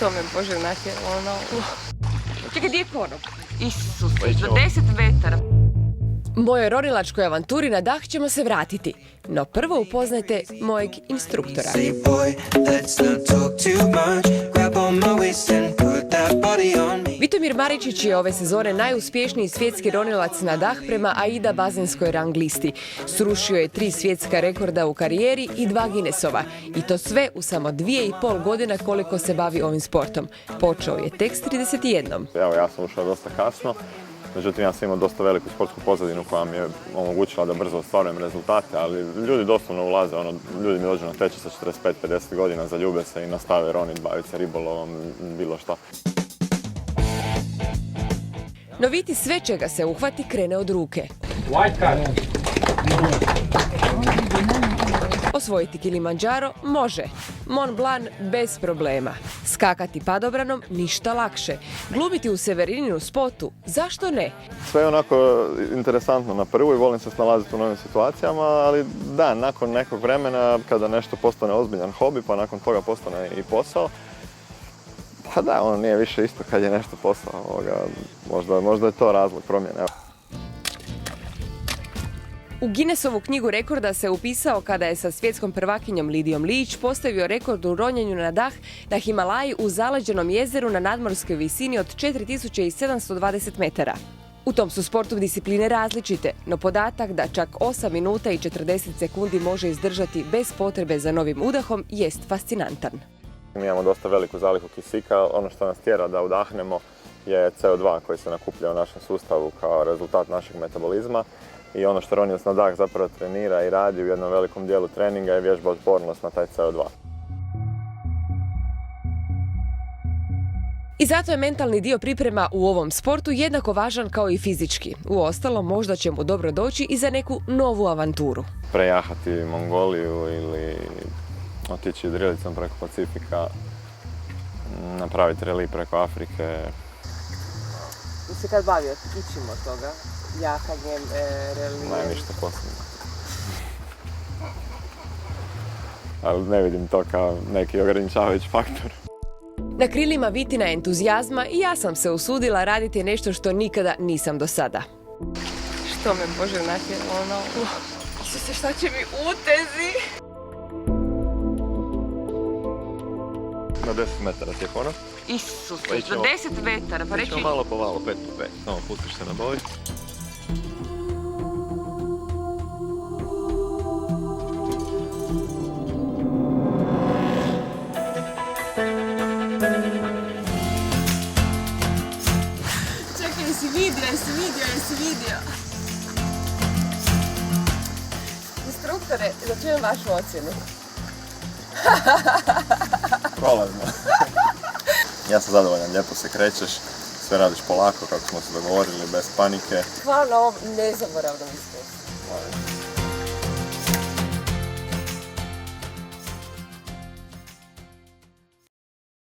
Što me Bože natjeralo na ovo? Čekaj, gdje je konop? Isuse, za 10 metara. Mojoj ronilačkoj avanturi na dah ćemo se vratiti, no prvo upoznajte mojeg instruktora. Vitomir Maričić je ove sezone najuspješniji svjetski ronilac na dah prema AIDA bazenskoj rang listi. Srušio je 3 svjetska rekorda u karijeri i 2 Guinnessova. I to sve u samo 2,5 godina koliko se bavi ovim sportom. Počeo je tek s 31. Evo, ja sam ušao dosta kasno. Međutim, ja sam imao dosta veliku sportsku pozadinu koja mi je omogućila da brzo ostvarujem rezultate, ali ljudi doslovno ulaze, ljudi mi dođu na tečaj sa 45-50 godina, zaljube se i nastave ronit, baviti se ribolovom, bilo što. No viti sve čega se uhvati krene od ruke. Osvojiti Kilimanjaro može, Mont Blanc bez problema. Skakati padobranom ništa lakše. Glumiti u Severininu spotu, zašto ne? Sve je onako interesantno na prvu i volim se snalaziti u novim situacijama, ali da, nakon nekog vremena kada nešto postane ozbiljan hobi, pa nakon toga postane i posao, pa da, ono nije više isto kad je nešto posao. Možda je to razlog promjene. U Guinnessovu knjigu rekorda se upisao kada je sa svjetskom prvakinjom Lidijom Lijić postavio rekord u ronjenju na dah na Himalaji u zaleđenom jezeru na nadmorskoj visini od 4720 metara. U tom su sportu discipline različite, no podatak da čak 8 minuta i 40 sekundi može izdržati bez potrebe za novim udahom jest fascinantan. Mi imamo dosta veliku zalihu kisika, ono što nas tjera da udahnemo je CO2 koji se nakuplja u našem sustavu kao rezultat našeg metabolizma. I ono što ronilac na dah zapravo trenira i radi u jednom velikom dijelu treninga je vježba otpornost na taj CO2. I zato je mentalni dio priprema u ovom sportu jednako važan kao i fizički. Uostalom, možda će mu dobro doći i za neku novu avanturu. Prejahati Mongoliju ili otići drilicom preko Pacifika, napraviti reli preko Afrike. Ti se kad bavio ičim od toga? Jahanjem, relijem? Ne, ništa posebno. Ali ne vidim to kao neki ograničavajući faktor. Na krilima Vitina entuzijazma i ja sam se usudila raditi nešto što nikada nisam do sada. Što me Bože natjeralo na ovo? Isuse, šta će mi utezi? Na 10 metara ti je konop. Isuse, za 10 metara, pa reći... Ićemo malo po malo, 5 po 5. Samo pustiš se na boji. Čekaj, jesi vidio? Instruktore, da čujem vašu ocjenu. Prolazno. Ja sam zadovoljan, lijepo se krećeš, sve radiš polako kako smo se dogovorili, bez panike. Hvala na ovom nezaboravnom iskustvu.